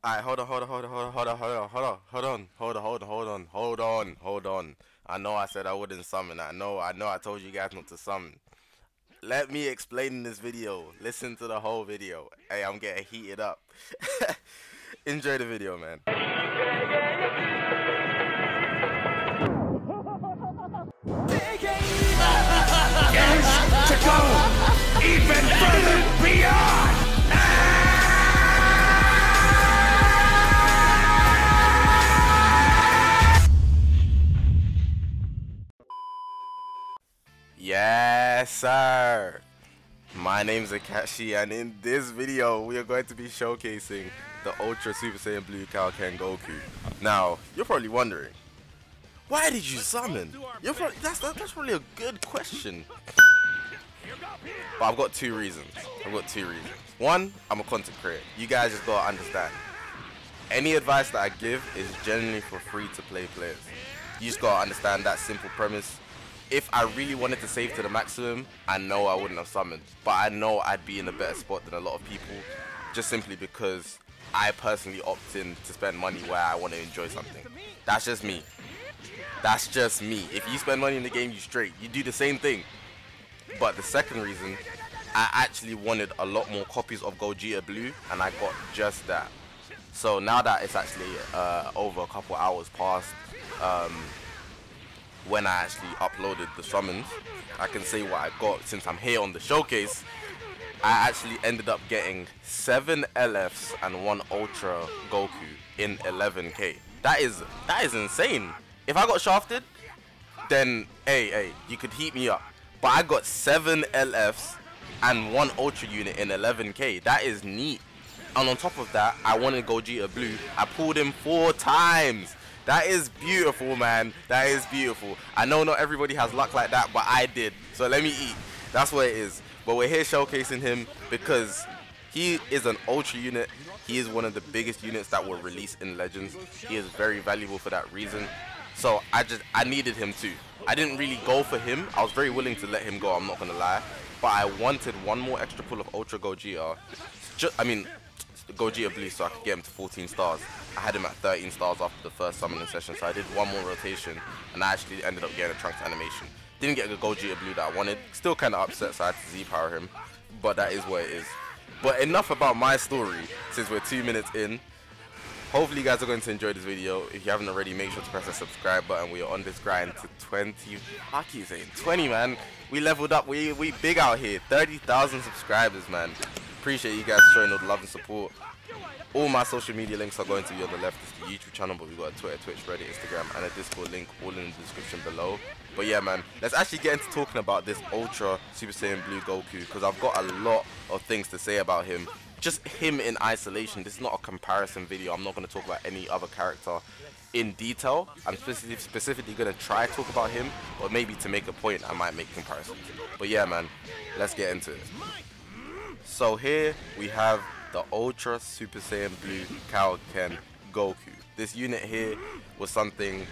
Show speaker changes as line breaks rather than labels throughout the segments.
Alright, hold on. I know I said I wouldn't summon. I know I told you guys not to summon. Let me explain in this video. Listen to the whole video. Hey, I'm getting heated up. Enjoy the video, man.
To go even further beyond!
Yes, sir. My name's Zakashi, and in this video, we are going to be showcasing the Ultra Super Saiyan Blue Goku. Now, you're probably wondering, why did you summon? That's probably a good question. But I've got two reasons. One, I'm a content creator. You guys just gotta understand. Any advice that I give is generally for free to play players. You just gotta understand that simple premise. If I really wanted to save to the maximum, I know I wouldn't have summoned. But I know I'd be in a better spot than a lot of people, just simply because I personally opt in to spend money where I want to enjoy something. That's just me. If you spend money in the game, you straight. You do the same thing. But the second reason, I actually wanted a lot more copies of Gogeta Blue, and I got just that. So now that it's actually over a couple hours past when I actually uploaded the summons, I can say what I got. Since I'm here on the showcase, I actually ended up getting 7 LFs and 1 Ultra Goku in 11k. That is insane. If I got shafted, then hey, you could heat me up. But I got 7 LFs and 1 Ultra unit in 11k. That is neat. And on top of that, I wanted Gogeta Blue. I pulled him 4 times. That is beautiful, man. That is beautiful. I know not everybody has luck like that, but I did. So let me eat. That's what it is. But we're here showcasing him because he is an Ultra unit. He is one of the biggest units that were released in Legends. He is very valuable for that reason. So I needed him too. I didn't really go for him. I was very willing to let him go, I'm not gonna lie. But I wanted one more extra pull of Ultra Gogeta. Gogeta Blue, so I could get him to 14 stars. I had him at 13 stars after the first summoning session, so I did one more rotation, and I actually ended up getting a Trunks animation. Didn't get the Gogeta Blue that I wanted. Still kind of upset, so I had to Z-power him. But that is what it is. But enough about my story, since we're 2 minutes in. Hopefully you guys are going to enjoy this video. If you haven't already, make sure to press the subscribe button. We are on this grind to 20. I keep saying 20, man. We leveled up. We big out here. 30,000 subscribers, man. Appreciate you guys showing all the love and support. All my social media links are going to be on the left. It's the YouTube channel, but we've got a Twitter, Twitch, Reddit, Instagram, and a Discord link all in the description below. But yeah, man, let's actually get into talking about this Ultra Super Saiyan Blue Goku, because I've got a lot of things to say about him. Just him in isolation. This is not a comparison video. I'm not going to talk about any other character in detail. I'm specifically going to try to talk about him, or maybe to make a point I might make comparisons. But yeah, man, let's get into it. So here we have the Ultra Super Saiyan Blue Goku. This unit here was something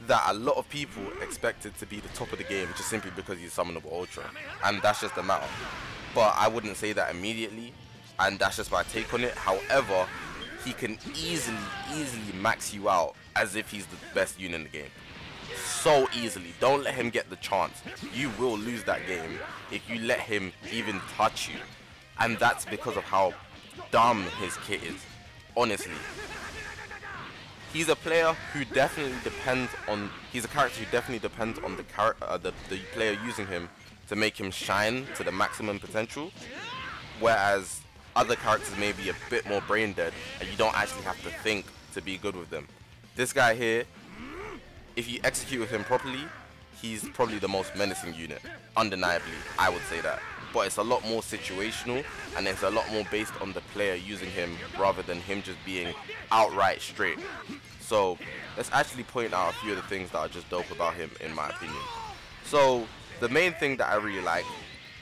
that a lot of people expected to be the top of the game just simply because he's summonable Ultra, and that's just the matter. But I wouldn't say that immediately, and that's just my take on it. However, he can easily max you out as if he's the best unit in the game. So easily. Don't let him get the chance. You will lose that game if you let him even touch you. And that's because of how dumb his kit is. Honestly. He's a player who definitely depends on... He's a character who definitely depends on the player using him to make him shine to the maximum potential. Whereas other characters may be a bit more brain dead and you don't actually have to think to be good with them. This guy here, if you execute with him properly, he's probably the most menacing unit. Undeniably, I would say that. But it's a lot more situational, and it's a lot more based on the player using him rather than him just being outright straight. So let's actually point out a few of the things that are just dope about him, in my opinion. So the main thing that I really like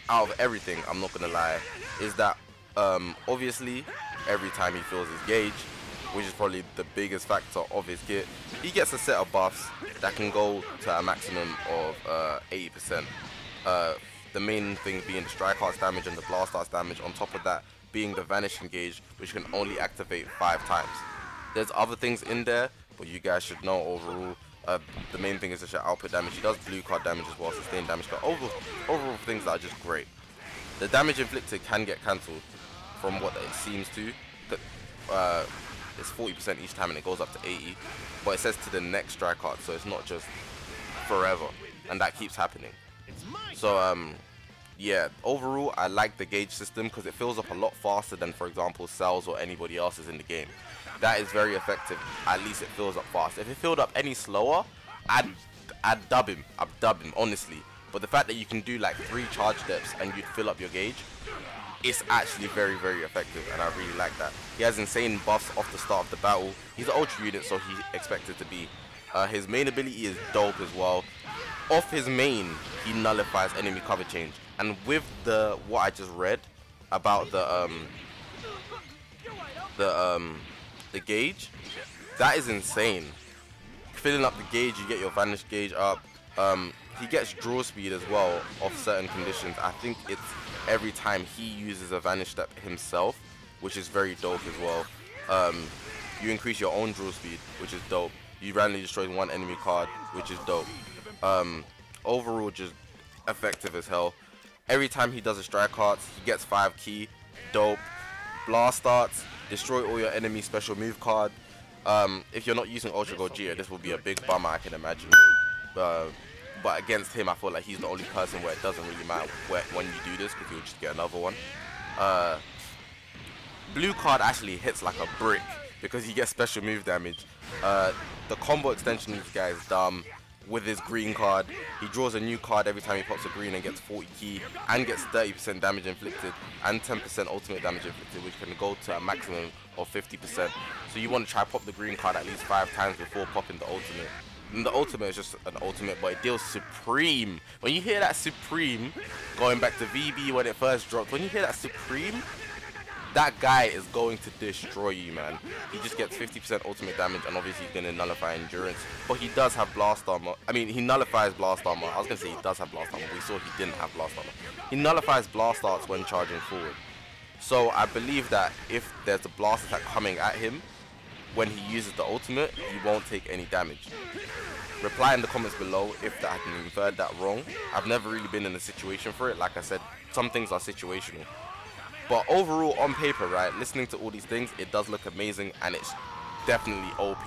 out of everything, I'm not gonna lie, is that obviously every time he fills his gauge, which is probably the biggest factor of his kit, he gets a set of buffs that can go to a maximum of 80%. The main thing being the strike arts damage and the blast arts damage. On top of that, being the vanishing gauge, which can only activate 5 times. There's other things in there, but you guys should know overall. The main thing is that your output damage. He does blue card damage as well, sustained damage. But overall things that are just great. The damage inflicted can get cancelled from what it seems to. It's 40% each time and it goes up to 80. But it says to the next strike card, so it's not just forever. And that keeps happening. So yeah, overall I like the gauge system because it fills up a lot faster than, for example, Cells or anybody else's in the game. That is very effective. At least it fills up fast. If it filled up any slower, I'd dub him. I'd dub him, honestly. But the fact that you can do like 3 charge steps and you'd fill up your gauge, it's actually very, very effective, and I really like that. He has insane buffs off the start of the battle. He's an ultra unit, so he's expected to be. His main ability is dope as well. Off his main, he nullifies enemy cover change. And with what I just read about the gauge, that is insane. Filling up the gauge, you get your vanish gauge up. He gets draw speed as well off certain conditions. I think it's every time he uses a vanish step himself, which is very dope as well. You increase your own draw speed, which is dope. You randomly destroy 1 enemy card, which is dope. Overall, just effective as hell. Every time he does a strike cards, he gets 5 key, dope. Blast starts, destroy all your enemy special move card. If you're not using Ultra Gogeta, this will be a big bummer, I can imagine. But against him, I feel like he's the only person where it doesn't really matter when you do this, because you'll just get another one. Blue card actually hits like a brick because he gets special move damage. The combo extension of this guy is dumb. With his green card, he draws a new card every time he pops a green and gets 40 key and gets 30% damage inflicted and 10% ultimate damage inflicted, which can go to a maximum of 50%. So you want to try pop the green card at least 5 times before popping the ultimate. And the ultimate is just an ultimate, but it deals supreme. When you hear that supreme, going back to VB when it first dropped, when you hear that supreme, that guy is going to destroy you, man. He just gets 50% ultimate damage, and obviously he's going to nullify endurance. But he does have blast armor. I mean, he nullifies blast armor. I was going to say he does have blast armor. We saw he didn't have blast armor. He nullifies blast arts when charging forward. So I believe that if there's a blast attack coming at him, when he uses the ultimate, he won't take any damage. Reply in the comments below if I can infer that wrong. I've never really been in a situation for it. Like I said, some things are situational. But overall, on paper, right, listening to all these things, it does look amazing, and it's definitely OP.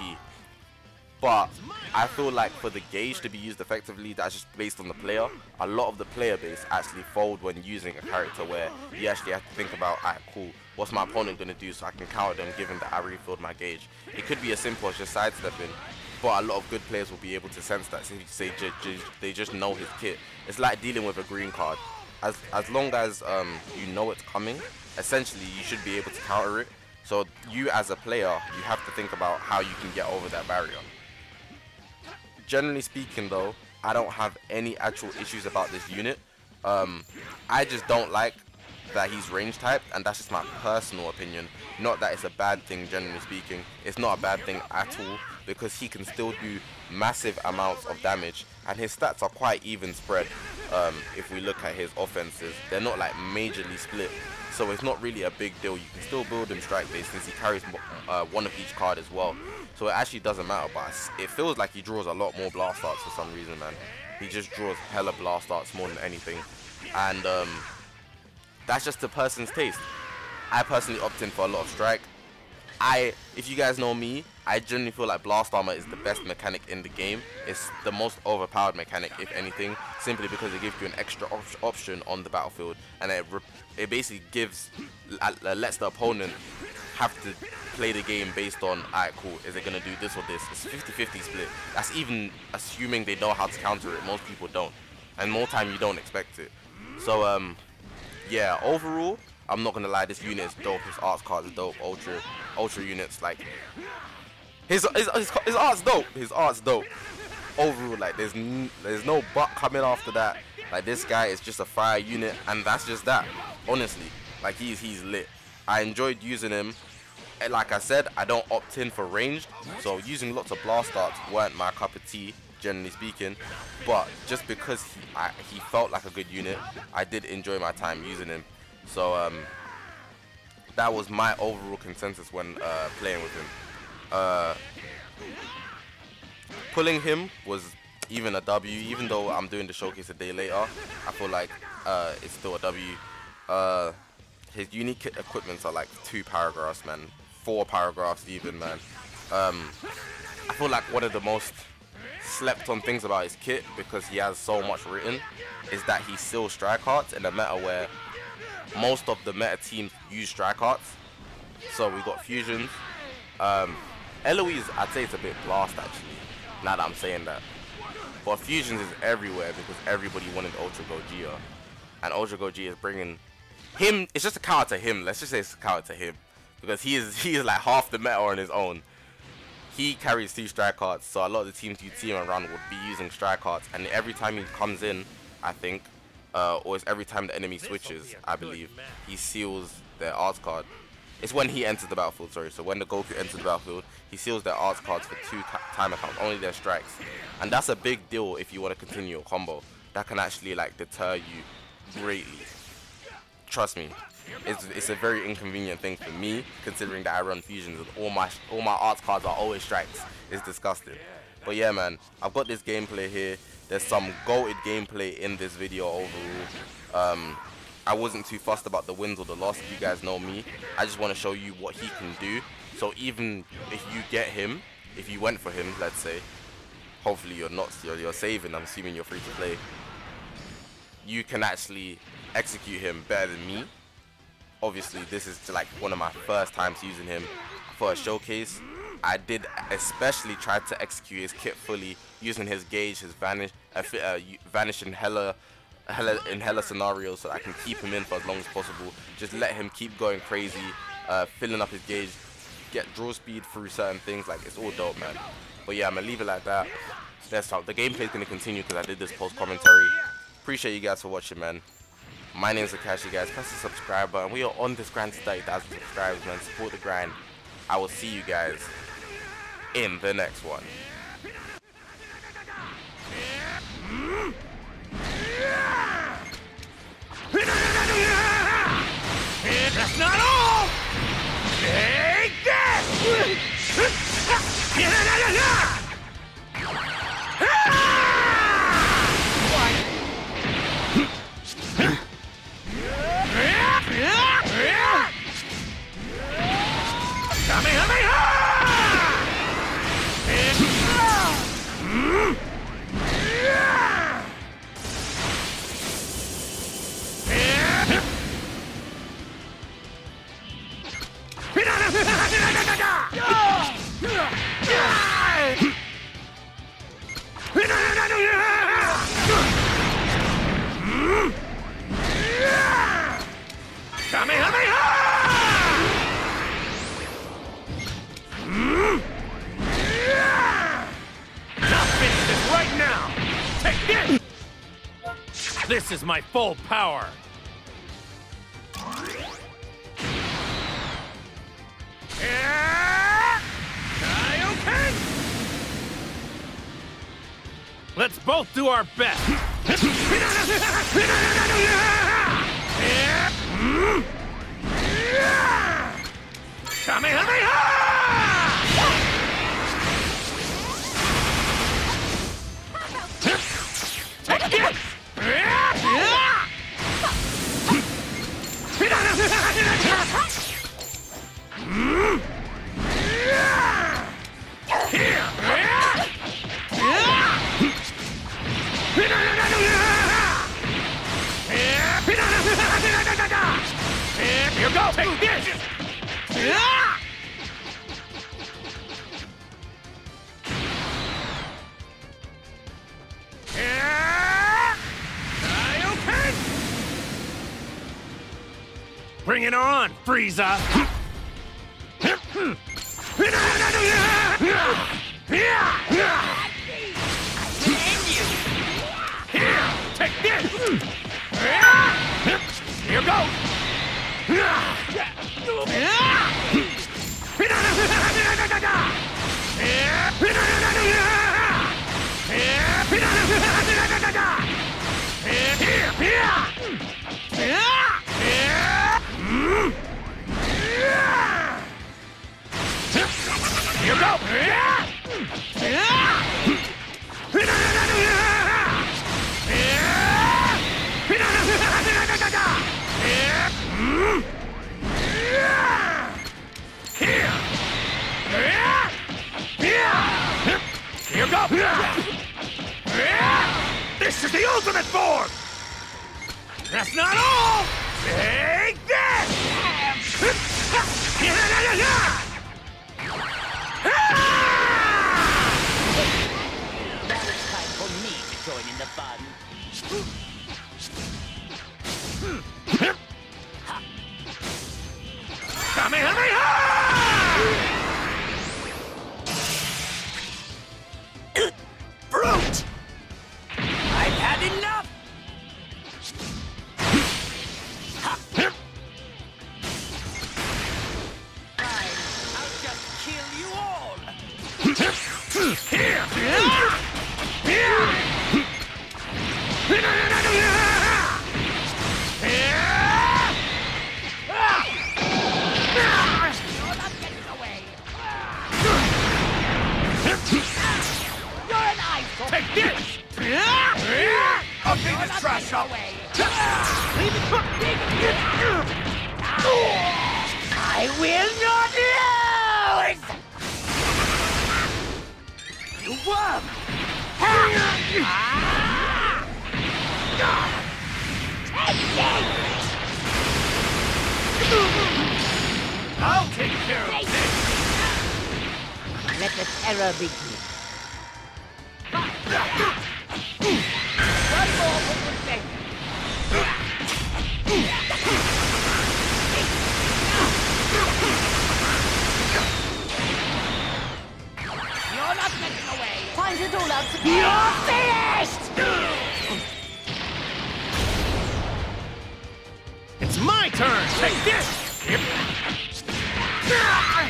But I feel like for the gauge to be used effectively, that's just based on the player. A lot of the player base actually fold when using a character where you actually have to think about, alright, cool, what's my opponent going to do so I can counter them given that I refilled my gauge. It could be as simple as just sidestepping, but a lot of good players will be able to sense that since they just know his kit. It's like dealing with a green card. As long as you know it's coming, essentially you should be able to counter it. So you as a player, you have to think about how you can get over that barrier. Generally speaking though, I don't have any actual issues about this unit. I just don't like that he's range typed, and that's just my personal opinion. Not that it's a bad thing, generally speaking. It's not a bad thing at all, because he can still do massive amounts of damage, and his stats are quite even spread. If we look at his offenses, they're not like majorly split, so it's not really a big deal. You can still build him strike based since he carries one of each card as well, so it actually doesn't matter. But it feels like he draws a lot more blast arts for some reason, man. He just draws hella blast arts more than anything, and that's just the person's taste. I personally opt in for a lot of strike. If you guys know me, I generally feel like blast armor is the best mechanic in the game. It's the most overpowered mechanic, if anything, simply because it gives you an extra option on the battlefield, and it basically lets the opponent have to play the game based on, alright, cool, is it gonna do this or this? It's 50-50 split. That's even assuming they know how to counter it. Most people don't, and more time you don't expect it. So yeah, overall, I'm not gonna lie, this unit is dope. His arts card is dope. Ultra units, like his art's dope. His art's dope. Overall, like there's no but coming after that. Like this guy is just a fire unit, and that's just that. Honestly, like he's lit. I enjoyed using him. And like I said, I don't opt in for ranged, so using lots of blast darts weren't my cup of tea, generally speaking. But just because he felt like a good unit, I did enjoy my time using him. So that was my overall consensus when playing with him. Pulling him was even a W, even though I'm doing the showcase a day later. I feel like it's still a W. His unique equipments are like 2 paragraphs, man. 4 paragraphs even, man. I feel like one of the most slept on things about his kit, because he has so much written, is that he seals strike arts in a meta where most of the meta teams use strike arts. So we got fusions. Eloise, I'd say it's a bit blast actually, now that I'm saying that. But fusions is everywhere because everybody wanted Ultra Gogeta. And Ultra Gogeta is bringing him, it's just a counter to him. Let's just say it's a counter to him. Because he is like half the meta on his own. He carries 2 strike arts, so a lot of the teams you'd see him around would be using strike arts. And every time he comes in, I think, or it's every time the enemy switches, I believe, he seals their arts card. It's when he enters the battlefield, sorry. So when the Goku enters the battlefield, he seals their arts cards for 2 timer counts, only their strikes. And that's a big deal if you want to continue your combo. That can actually like deter you greatly. Trust me, it's a very inconvenient thing for me, considering that I run fusions and all my arts cards are always strikes. It's disgusting. But yeah, man, I've got this gameplay here. There's some goated gameplay in this video overall. I wasn't too fussed about the wins or the loss. You guys know me. I just want to show you what he can do. So even if you get him, if you went for him, let's say, hopefully you're saving. I'm assuming you're free to play. You can actually execute him better than me. Obviously, this is like one of my first times using him for a showcase. I did especially try to execute his kit fully, using his gauge, his vanish in hella scenarios, so that I can keep him in for as long as possible. Just let him keep going crazy, filling up his gauge, get draw speed through certain things. Like, it's all dope, man. But yeah, I'm gonna leave it like that. That's how the gameplay is gonna continue because I did this post commentary. Appreciate you guys for watching, man. My name is Zakashi, guys. Press the subscribe button. We are on this grind to 30,000 subscribers, man. Support the grind. I will see you guys in the next one.
That's not all! Take this! This is my full power. Let's both do our best. Take this! Here you go! Take this! Bring it on, Frieza! Here, take this! Here you go! Here go! Here go! This is the ultimate form! That's not all! Take this!
Now it's time for me to join in the fun.
Kamehameha!
Brute! I've had enough! Fine, I'll just kill you all!
Here!
You're not getting away! You're an eyesore!
Take this! I'll clean this trash up!
I will not lose! You worm!
I'll take care of this!
Let the terror begin. One more for protection. You're not getting away. Find it all out. You're finished!
It's my turn! Take this!
Die!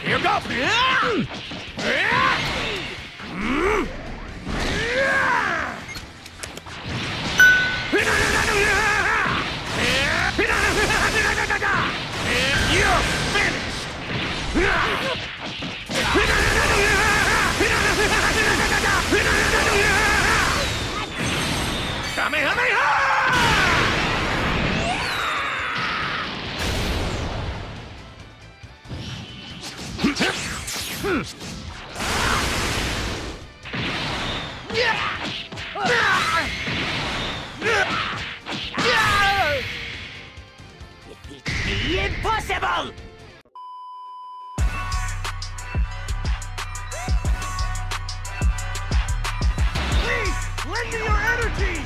Here go! You're finished! Kamehameha!
Impossible!
Please, lend me your energy!